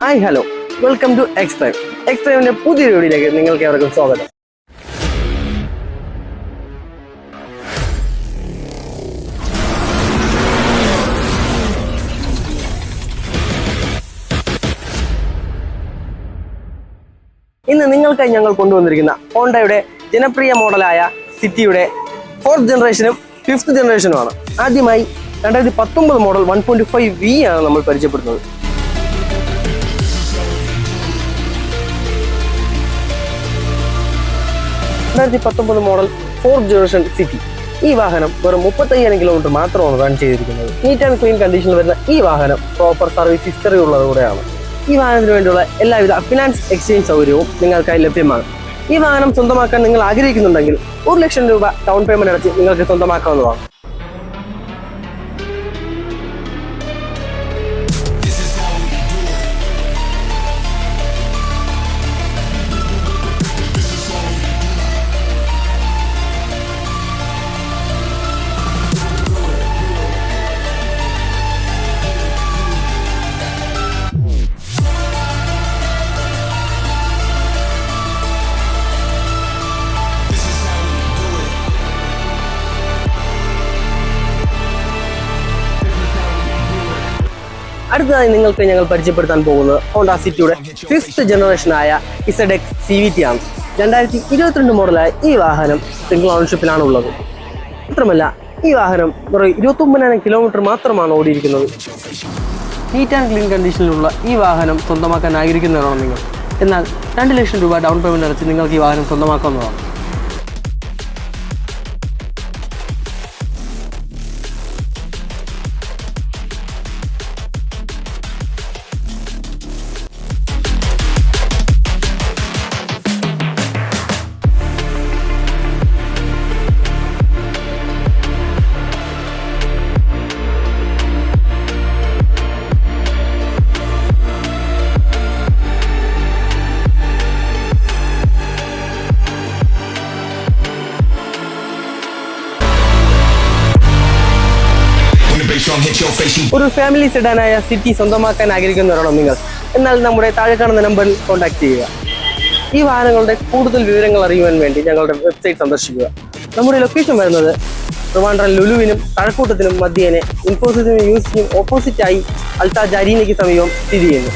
Hi hello welcome to Xtreme. എക്സ്ട്രൈമിന്റെ പുതിയ വീഡിയോയിലേക്ക് നിങ്ങൾക്ക് ഏവർക്കും സ്വാഗതം. ഇന്ന് നിങ്ങൾക്കായി ഞങ്ങൾ കൊണ്ടുവന്നിരിക്കുന്ന ഹോണ്ടയുടെ ജനപ്രിയ മോഡലായ സിറ്റിയുടെ 4th ജനറേഷനും 5th ജനറേഷനുമാണ്. ആദ്യമായി 2019 മോഡൽ 1.5V ആണ് നമ്മൾ പരിചയപ്പെടുന്നത്. 2019 മോഡൽ 4th ജനറേഷൻ സിറ്റി. ഈ വാഹനം വെറും 35,000 കിലോമീറ്റർ മാത്രമാണ് റൺ ചെയ്തിരിക്കുന്നത്. നീറ്റ് ആൻഡ് ക്ലീൻ കണ്ടീഷനിൽ വരുന്ന ഈ വാഹനം പ്രോപ്പർ സർവീസ് ഹിസ്റ്ററി ഉള്ളതുകൂടെയാണ്. ഈ വാഹനത്തിന് വേണ്ടിയുള്ള എല്ലാവിധ ഫിനാൻസ് എക്സ്ചേഞ്ച് സൗകര്യവും നിങ്ങൾക്കായി ലഭ്യമാണ്. ഈ വാഹനം സ്വന്തമാക്കാൻ നിങ്ങൾ ആഗ്രഹിക്കുന്നുണ്ടെങ്കിൽ 1 ലക്ഷം രൂപ ഡൗൺ പേയ്മെന്റ് അടച്ച് നിങ്ങൾക്ക് സ്വന്തമാക്കാവുന്നതാണ്. അടുത്തതായി നിങ്ങൾക്ക് ഞങ്ങൾ പരിചയപ്പെടുത്താൻ പോകുന്നത് ഹോണ്ട സിറ്റിയുടെ 5th ജനറേഷനായ ZX CVT ആണ്. 2022 മോഡലായ ഈ വാഹനം സിംഗിൾ ഓണർഷിപ്പിലാണ് ഉള്ളത്. മാത്രമല്ല ഈ വാഹനം വെറും 29,000 കിലോമീറ്റർ മാത്രമാണ് ഓടിയിരിക്കുന്നത്. നീറ്റ് ആൻഡ് ക്ലീൻ കണ്ടീഷനിലുള്ള ഈ വാഹനം സ്വന്തമാക്കാൻ ആഗ്രഹിക്കുന്നവരാണ് നിങ്ങൾ. എന്നാൽ 2 ലക്ഷം രൂപ ഡൗൺ പേയ്മെന്റ് അടച്ച് നിങ്ങൾക്ക് ഈ വാഹനം സ്വന്തമാക്കാവുന്നതാണ്. ഒരു ഫാമിലി സെഡാനായ സിറ്റി സ്വന്തമാക്കാൻ ആഗ്രഹിക്കുന്നവരാണോ നിങ്ങൾ? എന്നാൽ നമ്മുടെ താഴെ കാണുന്ന നമ്പറിൽ കോൺടാക്ട് ചെയ്യുക. ഈ വാഹനങ്ങളുടെ കൂടുതൽ വിവരങ്ങൾ അറിയുവാൻ വേണ്ടി ഞങ്ങളുടെ വെബ്സൈറ്റ് സന്ദർശിക്കുക. നമ്മുടെ ലൊക്കേഷൻ വരുന്നത് ട്രിവാൻഡ്രം ലുലുവിനും കഴക്കൂട്ടത്തിനും മധ്യേനെ ഇൻഫോസിസിനും യൂസിനും ഓപ്പോസിറ്റായി അൾത്താ ജാരീനയ്ക്ക് സമീപം സ്ഥിതി ചെയ്യുന്നു.